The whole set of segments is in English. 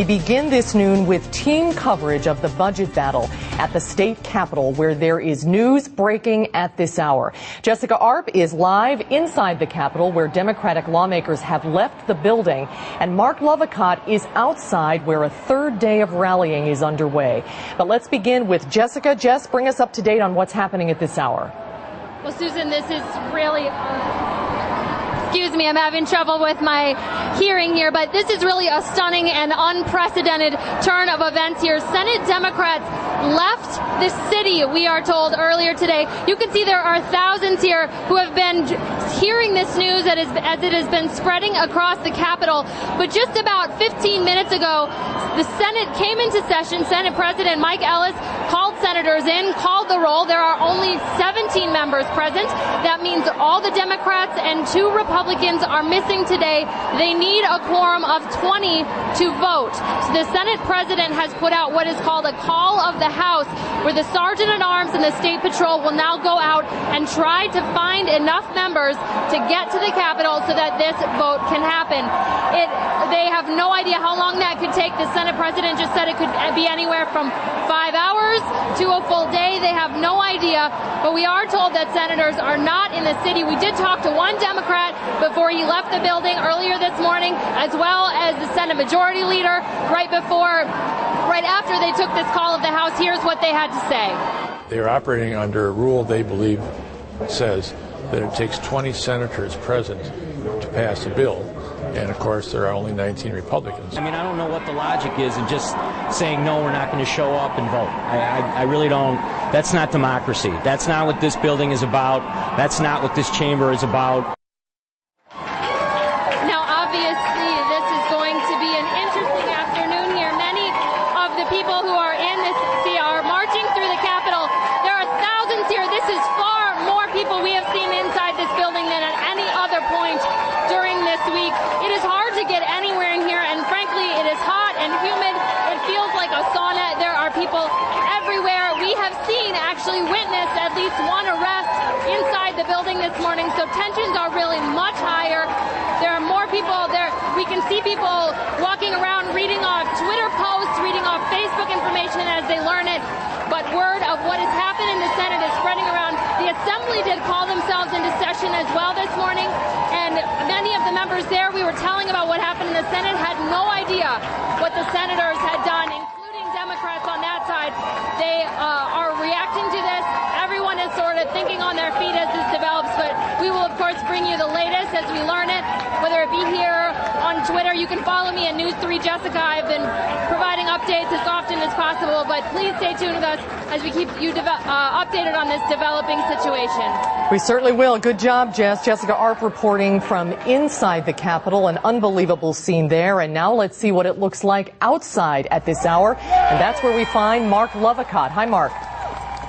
We begin this noon with team coverage of the budget battle at the state capitol, where there is news breaking at this hour. Jessica Arp is live inside the Capitol, where Democratic lawmakers have left the building, and Mark Lovicott is outside, where a third day of rallying is underway. But let's begin with Jessica. Jess, bring us up to date on what's happening at this hour. Well, Susan, this is really... Excuse me, I'm having trouble with my hearing here, but this is really a stunning and unprecedented turn of events here. Senate Democrats left the city, we are told earlier today. You can see there are thousands here who have been hearing this news as it has been spreading across the Capitol. But just about 15 minutes ago, the Senate came into session. Senate President Mike Ellis called senators in, called the roll. There are only 17 members present. That means all the Democrats and 2 Republicans are missing today. They need a quorum of 20 to vote. So the Senate President has put out what is called a call of the House, where the Sergeant at Arms and the State Patrol will now go out and try to find enough members to get to the Capitol so that this vote can happen. They have no idea how long that could take. The Senate President just said it could be anywhere from 5 hours to a full day. They have no idea, but we are told that senators are not in the city. We did talk to one Democrat before he left the building earlier this morning, as well as the Senate Majority Leader right after they took this call of the House. Here's what they had to say. They are operating under a rule they believe says that it takes 20 senators present to pass a bill. And, of course, there are only 19 Republicans. I mean, I don't know what the logic is in just saying, no, we're not going to show up and vote. I really don't. That's not democracy. That's not what this building is about. That's not what this chamber is about. Now, obviously, this is going to be an interesting afternoon here. Many of the people who are in this are marching through the Capitol. There are thousands here. This is far more people we have seen inside this building than at any other point during this week. It is hard to get anywhere in here, and frankly, it is hot and humid. It feels like a sauna. There are people everywhere. We have actually witnessed at least one arrest inside the building this morning, so tensions are really much higher. There are more people there. We can see people walking around reading off Twitter posts, reading off Facebook information as they learn it. But word of what has happened in the Senate is spreading around. The Assembly did call themselves into session as well this morning, and many of the members there we were telling about what happened in the Senate had no idea what the senators had done, including Democrats on that side. They are reacting to this. Everyone is sort of thinking on their feet as this develops, but we will, of course, bring you the latest as we learn it, whether it be here on Twitter. You can follow me at News 3 Jessica. I've been providing updates as often as possible, but please stay tuned with us as we keep you updated on this developing situation. We certainly will. Good job, Jess. Jessica Arp reporting from inside the Capitol. An unbelievable scene there. And now let's see what it looks like outside at this hour. And that's where we find Mark Lovicott. Hi, Mark.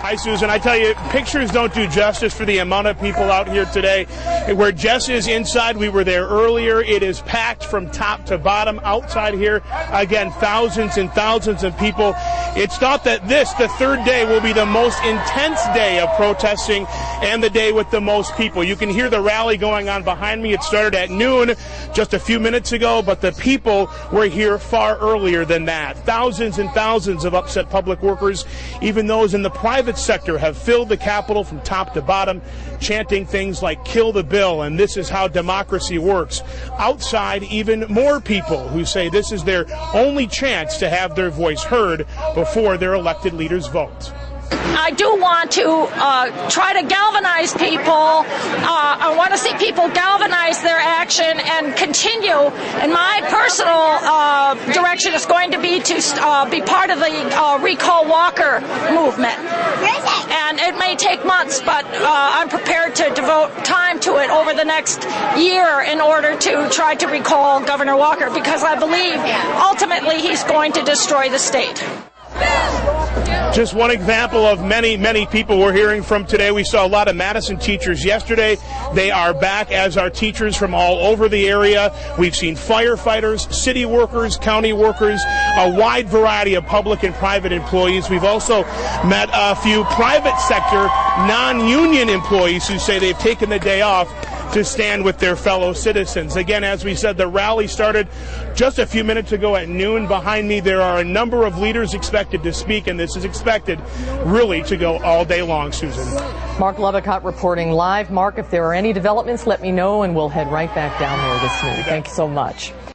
Hi, Susan. I tell you, pictures don't do justice for the amount of people out here today. Where Jess is inside, we were there earlier. It is packed from top to bottom. Outside here, again, thousands and thousands of people. It's thought that this, the third day, will be the most intense day of protesting and the day with the most people. You can hear the rally going on behind me. It started at noon just a few minutes ago, but the people were here far earlier than that. Thousands and thousands of upset public workers, even those in the private sector, have filled the Capitol from top to bottom, chanting things like "kill the bill" and "this is how democracy works." Outside, even more people who say this is their only chance to have their voice heard before their elected leaders vote. I do want to try to galvanize people. I want to see people galvanize their action and continue. And my personal direction is going to be part of the Recall Walker movement. And it may take months, but I'm prepared to devote time to it over the next year in order to try to recall Governor Walker, because I believe ultimately he's going to destroy the state. Just one example of many, many people we're hearing from today. We saw a lot of Madison teachers yesterday. They are back, as are teachers from all over the area. We've seen firefighters, city workers, county workers, a wide variety of public and private employees. We've also met a few private sector, non-union employees who say they've taken the day off to stand with their fellow citizens. Again, as we said, the rally started just a few minutes ago at noon. Behind me, there are a number of leaders expected to speak, and this is expected really to go all day long, Susan. Mark Levicott reporting live. Mark, if there are any developments, let me know, and we'll head right back down there this noon. Thank you so much.